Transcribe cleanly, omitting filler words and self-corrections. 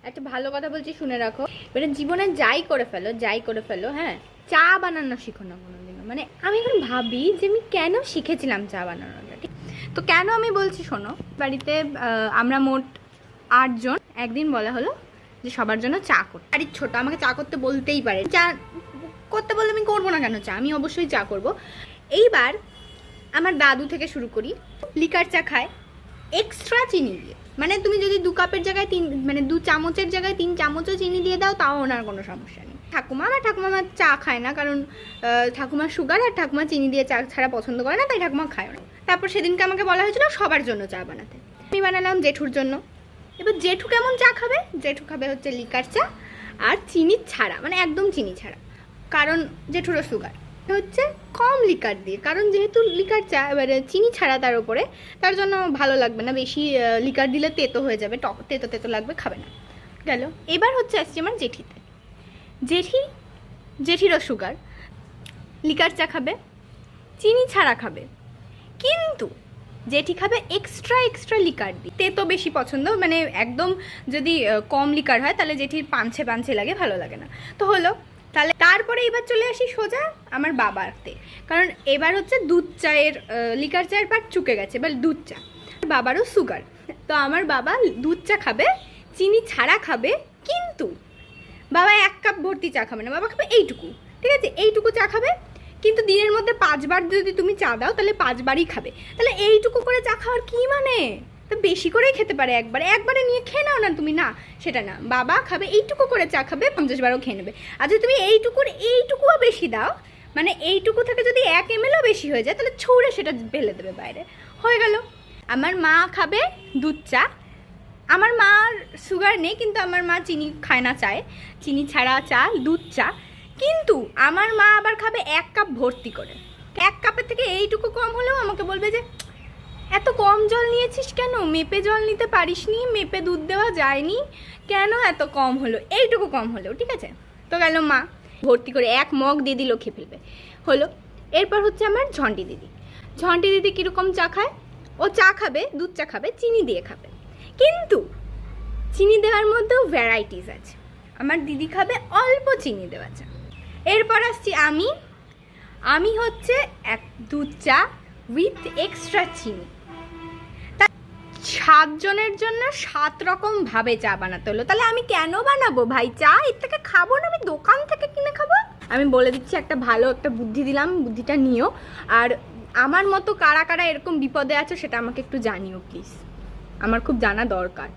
একটা ভালো কথা বলছি, শুনে রাখো। মানে জীবনে যাই করে ফেলো, হ্যাঁ, চা বানানো শিখো না কোনোদিনও। মানে আমি এখন ভাবি যে আমি কেন শিখেছিলাম চা বানানোটা, ঠিক? তো কেন আমি বলছি শোনো। বাড়িতে আমরা মোট 8 জন। একদিন বলা হলো যে সবার জন্য চা করতে। বাড়ির ছোট, আমাকে চা করতে বলতেই পারে। চা করতে বললে আমি করবো না কেন চা, আমি অবশ্যই চা করব। এইবার আমার দাদু থেকে শুরু করি, লিকার চা খায় এক্সট্রা চিনি দিয়ে। মানে তুমি যদি 2 কাপের জায়গায় 3, মানে 2 চামচের জায়গায় 3 চামচও চিনি দিয়ে দাও, তাও ওনার কোনো সমস্যা নেই। আমার ঠাকুমা আমার চা খায় না, কারণ ঠাকুমার সুগার, আর ঠাকুমা চিনি দিয়ে চা ছাড়া পছন্দ করে না, তাই ঠাকুমা খায় না। তারপর সেদিনকে আমাকে বলা হয়েছিল সবার জন্য চা বানাতে। আমি বানালাম জেঠুর জন্য। এবার জেঠু কেমন চা খাবে? জেঠু খাবে হচ্ছে লিকার চা আর চিনি ছাড়া, মানে একদম চিনি ছাড়া, কারণ জেঠুরও সুগার। হচ্ছে কম লিকার দিয়ে, কারণ যেহেতু লিকার চা এবারে চিনি ছাড়া তার উপরে, তার জন্য ভালো লাগবে না। বেশি লিকার দিলে তেতো হয়ে যাবে, তেতো তেতো লাগবে, খাবে না। গেল। এবার হচ্ছে আসছি আমার জেঠিতে। জেঠিরও সুগার, লিকার চা খাবে, চিনি ছাড়া খাবে, কিন্তু জেঠি খাবে এক্সট্রা লিকার দিয়ে। তেতো বেশি পছন্দ, মানে একদম যদি কম লিকার হয় তাহলে জেঠির পাঞ্ছে লাগে, ভালো লাগে না। তো হলো, তাহলে তারপরে এবার চলে আসি সোজা আমার বাবারতে। কারণ এবার হচ্ছে দুধ চায়ের, লিকার চায়ের পাট চুকে গেছে, এবার দুধ চা। বাবারও সুগার, তো আমার বাবা দুধ চা খাবে, চিনি ছাড়া খাবে, কিন্তু বাবা 1 কাপ ভর্তি চা খাবে না, বাবা খাবে এইটুকু, ঠিক আছে, এইটুকু চা খাবে। কিন্তু দিনের মধ্যে 5 বার যদি তুমি চা দাও তাহলে 5 বারই খাবে। তাহলে এইটুকু করে চা খাওয়ার কি মানে? তো বেশি করেই খেতে পারে, একবারে নিয়ে খেয়ে নাও না তুমি, না সেটা না। বাবা খাবে এইটুকু করে চা খাবে, 50 বারও খেয়ে নেবে। আর যদি তুমি এইটুকুও বেশি দাও, মানে এইটুকু থেকে যদি 1 ml বেশি হয়ে যায়, তাহলে ছুঁড়ে সেটা ফেলে দেবে বাইরে, হয়ে গেল। আমার মা খাবে দুধ চা। আমার মার সুগার নেই, কিন্তু আমার মা চিনি খায় না চায়, চিনি ছাড়া চা, দুধ চা। কিন্তু আমার মা আবার খাবে 1 কাপ ভর্তি করে। 1 কাপের থেকে এইটুকু কম হলেও আমাকে বলবে যে এত কম জল নিয়েছিস কেন, মেপে জল নিতে পারিসনি, মেপে দুধ দেওয়া যায়নি, কেন এত কম হলো? এইটুকু কম হলেও ঠিক আছে। তো গেল মা ভর্তি করে 1 মগ দিয়ে দিল, খেয়ে ফেলবে, হলো। এরপর হচ্ছে আমার ঝন্টি দিদি কীরকম চা খায়? ও চা খাবে, দুধ চা খাবে, চিনি দিয়ে খাবে, কিন্তু চিনি দেওয়ার মধ্যেও ভ্যারাইটিস আছে। আমার দিদি খাবে অল্প চিনি দেওয়া চা। এরপর আসছি আমি হচ্ছে দুধ চা উইথ এক্সট্রা চিনি। তা 7 জনের জন্য 7 রকম ভাবে চা বানাতে হলো। তাহলে আমি কেন বানাবো ভাই চা? এর থেকে খাবো না, আমি দোকান থেকে কিনে খাবো। আমি বলে দিচ্ছি, একটা ভালো একটা বুদ্ধি দিলাম, বুদ্ধিটা নিও। আর আমার মতো কারা কারা এরকম বিপদে আছো সেটা আমাকে একটু জানিও প্লিজ, আমার খুব জানা দরকার।